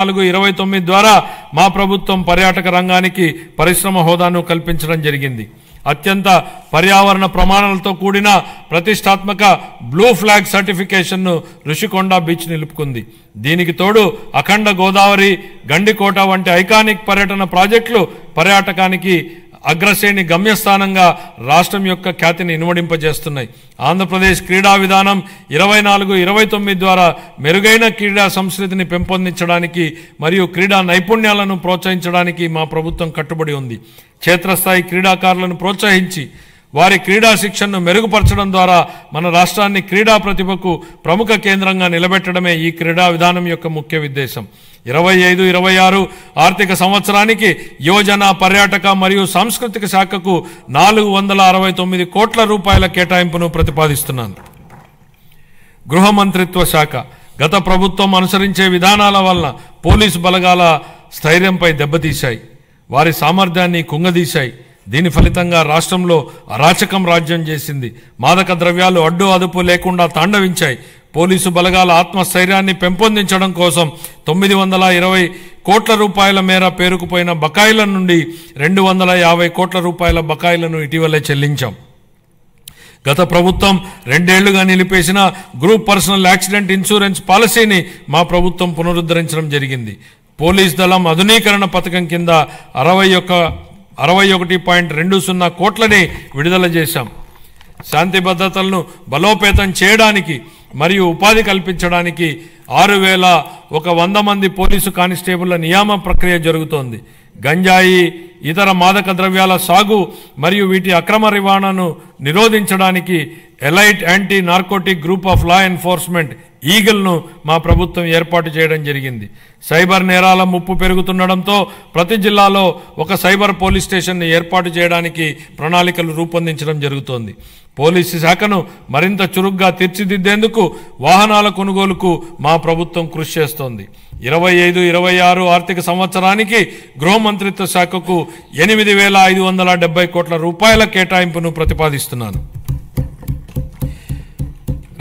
429 ద్వారా మా ప్రభుత్వం పర్యాటక రంగానికి పరిశ్రమ హోదాను కల్పించడం జరిగింది. అత్యంత పర్యావరణ ప్రమాణాలతో కూడిన ప్రతిష్టాత్మక బ్లూ ఫ్లాగ్ సర్టిఫికేషన్ ను రుషికొండ బీచ్ నిలుపుకుంది. దీనికి తోడు అఖండ గోదావరి, గండికోట వంటి ఐకానిక్ పర్యటన ప్రాజెక్టులు పర్యాటకానికి అగ్రశ్రేణి గమ్యస్థానంగా రాష్ట్రం యొక్క ఖ్యాతిని ఇనుమడింపజేస్తున్నాయి. ఆంధ్రప్రదేశ్ క్రీడా విధానం 24-29 ద్వారా మెరుగైన క్రీడా సంస్కృతిని పెంపొందించడానికి మరియు క్రీడా నైపుణ్యాలను ప్రోత్సహించడానికి మా ప్రభుత్వం కట్టుబడి ఉంది. క్షేత్రస్థాయి క్రీడాకారులను ప్రోత్సహించి వారి క్రీడా శిక్షణను మెరుగుపరచడం ద్వారా మన రాష్ట్రాన్ని క్రీడా ప్రతిభకు ప్రముఖ కేంద్రంగా నిలబెట్టడమే ఈ క్రీడా విధానం యొక్క ముఖ్య ఉద్దేశం. 25-26 ఆర్థిక సంవత్సరానికి యువజన, పర్యాటక మరియు సాంస్కృతిక శాఖకు 469 కోట్ల రూపాయల కేటాయింపును ప్రతిపాదిస్తున్నాను. గృహ మంత్రిత్వ శాఖ గత ప్రభుత్వం అనుసరించే విధానాల వలన పోలీసు బలగాల స్థైర్యంపై దెబ్బతీశాయి, వారి సామర్థ్యాన్ని కుంగదీశాయి. దీని ఫలితంగా రాష్ట్రంలో అరాచకం రాజ్యం చేసింది. మాదక ద్రవ్యాలు అడ్డు అదుపు లేకుండా తాండవించాయి. పోలీసు బలగాల ఆత్మస్థైర్యాన్ని పెంపొందించడం కోసం 920 కోట్ల రూపాయల మేర పేరుకుపోయిన బకాయిల నుండి 250 కోట్ల రూపాయల బకాయిలను ఇటీవలే చెల్లించాం. గత ప్రభుత్వం 2 ఏళ్లుగా నిలిపేసిన గ్రూప్ పర్సనల్ యాక్సిడెంట్ ఇన్సూరెన్స్ పాలసీని మా ప్రభుత్వం పునరుద్ధరించడం జరిగింది. పోలీస్ దళం ఆధునీకరణ పథకం కింద 61.20 కోట్లని విడుదల చేశాం. శాంతి భద్రతలను బలోపేతం చేయడానికి మరియు ఉపాధి కల్పించడానికి 6,100 మంది పోలీసు కానిస్టేబుళ్ల నియామ ప్రక్రియ జరుగుతోంది. గంజాయి, ఇతర మాదక ద్రవ్యాల సాగు మరియు వీటి అక్రమ రవాణాను నిరోధించడానికి elite anti narcotic group of law enforcement ఈగల్ను మా ప్రభుత్వం ఏర్పాటు చేయడం జరిగింది. సైబర్ నేరాల ముప్పు పెరుగుతుండడంతో ప్రతి జిల్లాలో ఒక సైబర్ పోలీస్ స్టేషన్ని ఏర్పాటు చేయడానికి ప్రణాళికలు రూపొందించడం జరుగుతోంది. పోలీసు శాఖను మరింత చురుగ్గా తీర్చిదిద్దేందుకు వాహనాల కొనుగోలుకు మా ప్రభుత్వం కృషి చేస్తోంది. 25-26 ఆర్థిక సంవత్సరానికి గృహ మంత్రిత్వ శాఖకు 8,570 కోట్ల రూపాయల కేటాయింపును ప్రతిపాదిస్తున్నాను.